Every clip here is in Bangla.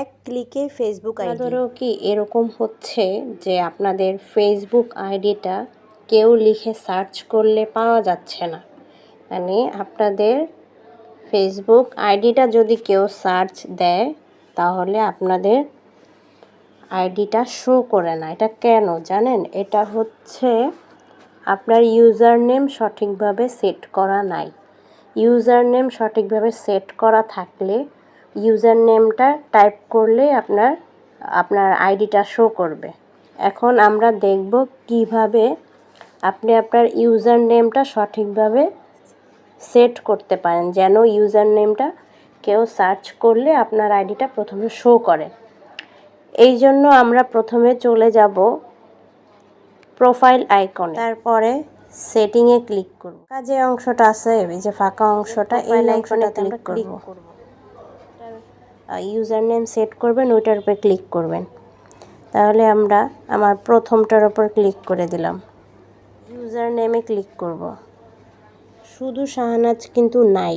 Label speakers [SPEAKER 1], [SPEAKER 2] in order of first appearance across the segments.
[SPEAKER 1] এক ক্লিকে ফেসবুক আইডি।
[SPEAKER 2] আপনাদেরও কি এরকম হচ্ছে যে আপনাদের ফেসবুক আইডিটা কেউ লিখে সার্চ করলে পাওয়া যাচ্ছে না? মানে আপনাদের ফেসবুক আইডিটা যদি কেউ সার্চ দেয় তাহলে আপনাদের আইডিটা শো করে না। এটা কেন জানেন? এটা হচ্ছে আপনার ইউজার নেম সঠিকভাবে সেট করা নাই। ইউজার নেম সঠিকভাবে সেট করা থাকলে ইউজার নেমটা টাইপ করলে আপনার আইডিটা শো করবে। এখন আমরা দেখব কিভাবে আপনি আপনার ইউজার নেমটা সঠিকভাবে সেট করতে পারেন যেন ইউজার নেমটা কেউ সার্চ করলে আপনার আইডিটা প্রথমে শো করে। এই জন্য আমরা প্রথমে চলে যাব প্রোফাইল আইকনে, তারপরে সেটিংয়ে ক্লিক করব। যে অংশটা আছে এই যে ফাঁকা অংশটা, এই অংশটাতে আমরা ক্লিক করব। ইউজার নেম সেট করবেন, ওইটার উপরে ক্লিক করবেন। তাহলে আমার প্রথমটার উপর ক্লিক করে দিলাম। ইউজার নেমে ক্লিক করব। শুধু শাহনাজ কিন্তু নাই।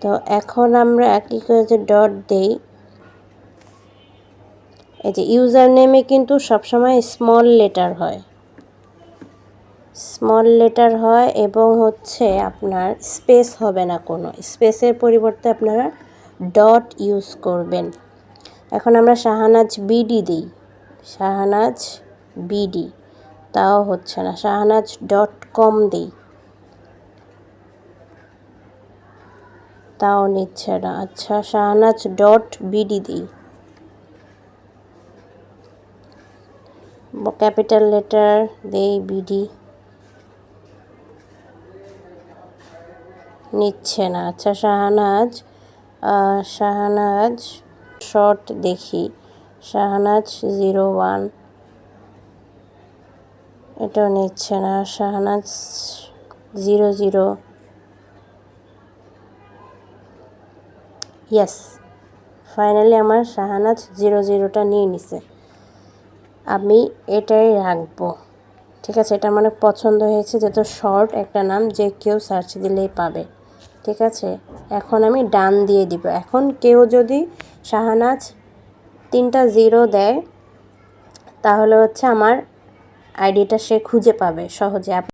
[SPEAKER 2] তো এখন আমরা একই করে যে ডট দেই, এই যে ইউজার নেমে কিন্তু সবসময় স্মল লেটার হয় এবং হচ্ছে আপনার স্পেস হবে না, কোনো স্পেসের পরিবর্তে আপনারা ডট ইউজ করবেন। এখন আমরা শাহনাজ বিডি দিই, শাহনাজ বিডি, তাও হচ্ছে না। শাহনাজ.com দিই, তাও নিচ্ছে না। আচ্ছা, শাহনাজ.বিডি দিই, ক্যাপিটাল লেটার দেই, বিডি, নিচ্ছে না। আচ্ছা, শাহনাজ শর্ট দেখি, শাহনাজ01, এটাও নিচ্ছে না। শাহনাজ00, ইয়েস, ফাইনালি আমার শাহনাজ00টা নিয়ে নিছে। আমি এটাই রাখবো, ঠিক আছে? এটা আমার পছন্দ হয়েছে, যেহেতু শর্ট একটা নাম, যে কেউ সার্চ দিলেই পাবে, ঠিক আছে? এখন আমি ডান দিয়ে দিব। এখন কেউ যদি শাহনাজ 3টা 0 দেয় তাহলে হচ্ছে আমার আইডিটা সে খুঁজে পাবে সহজে।